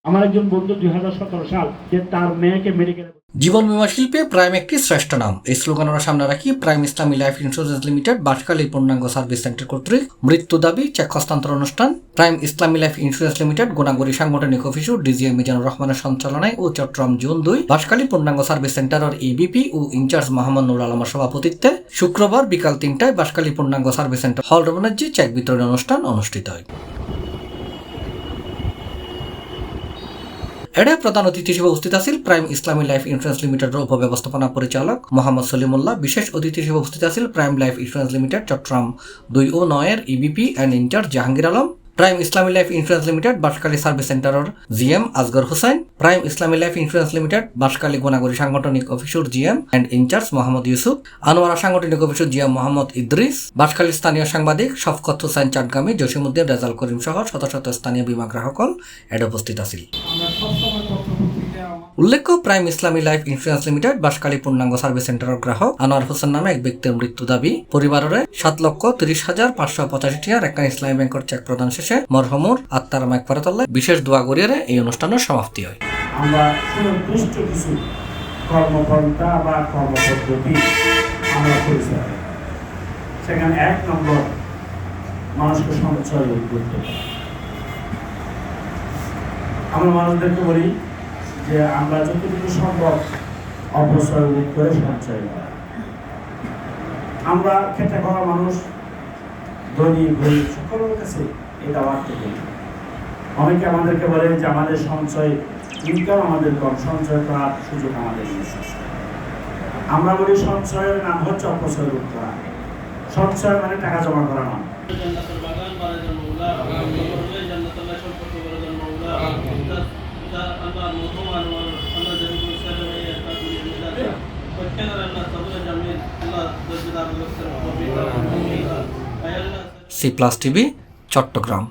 আমার একজন বন্ধু 2017 সাল যে তার মেয়েকে মেডিকেল জীবন বীমা শিল্পে প্রাইম একটি শ্রেষ্ঠ নাম। এই স্লোগান আমরা সামনে রাখি prime Islami life insurance limited Banshkhali পূর্ণাঙ্গ সার্ভিস সেন্টার কর্তৃক মৃত্যু দাবি চেক হস্তান্তর অনুষ্ঠান prime Islami life insurance limited গোনাগুড়ি সাংগঠনিক অফিস ডিজিএম মিজানুর রহমানের সঞ্চালনায় ও চট্টগ্রাম জোন 2 বাঁশখালী পূর্ণাঙ্গ সার্ভিস সেন্টারের এবিপি ও ইনচার্জ মোহাম্মদ নুর আলমের সভাপতিত্বে শুক্রবার বিকাল 3টায় বাঁশখালী পূর্ণাঙ্গ সার্ভিস সেন্টার হল রমনাজি চেক বিতরণ অনুষ্ঠান অনুষ্ঠিত হয়। এডে প্রধান অতিথি হিসেবে উপস্থিত আছেন প্রাইম ইসলামী লাইফ ইন্স্যুরেন্স লিমিটেডের উপব্যবস্থাপনা পরিচালক মোহাম্মদ সলিমুল্লাহ। বিশেষ অতিথি হিসেবে উপস্থিত আছেন prime life insurance limited Chattogram 2 ও 9 এর EBP and incharge Jahangir Alam, prime Islami life insurance limited Banshkhali service সেন্টারের GM Asgar Hossain, prime Islami life insurance limited Banshkhali Gonaguri সাংগঠনিক অফিসের GM and incharge Mohammad Yusuf, Anowara সাংগঠনিক অফিসের জিএম মোহাম্মদ ইদ্রিস, বাঁশখালী স্থানীয় সাংবাদিক শফকত হোসেন চাটগামী, জসিমউদ্দিন, রেজাল করিম সহ শত শত স্থানীয় বীমা গ্রাহকল এড উপস্থিত আছেন। উল্লেখ্য prime Islami life insurance limited Banshkhali পূর্ণাঙ্গ সার্ভিস সেন্টারের গ্রাহক আনোয়ার হোসেন নামে এক ব্যক্তির মৃত্যু দাবি পরিবারের 7,30,585 টাকার একখান ইসলামী ব্যাংকের চেক প্রদান শেষে মরহুমুর আত্মার মাগফিরাতাল্লাহ বিশেষ দোয়া করিয়ে এই অনুষ্ঠানের সমাপ্তি হয়। আমরা সুনির্দিষ্ট কিছু কর্মপন্থা বা কর্মপদ্ধতি আমরা পরিচয় সেখানে 1 নম্বর মানুষকে সঞ্চয় করতে হবে। আমরা মানুষদেরকে বলি যে আমরা যতটুকু সম্ভব অপচয় করে সঞ্চয় করা। আমরা খেটে খাওয়া মানুষ, ধনী গরিব সকলের কাছে এটা বাড়তে করি। অনেকে আমাদেরকে বলে যে আমাদের সঞ্চয় ইনকাম আমাদের কম, সঞ্চয় করার সুযোগ আমাদের নেই। আমরা বলি সঞ্চয়ের নাম হচ্ছে অপচয় করা। সঞ্চয় মানে টাকা জমা করা না। C+ TV Chittagong.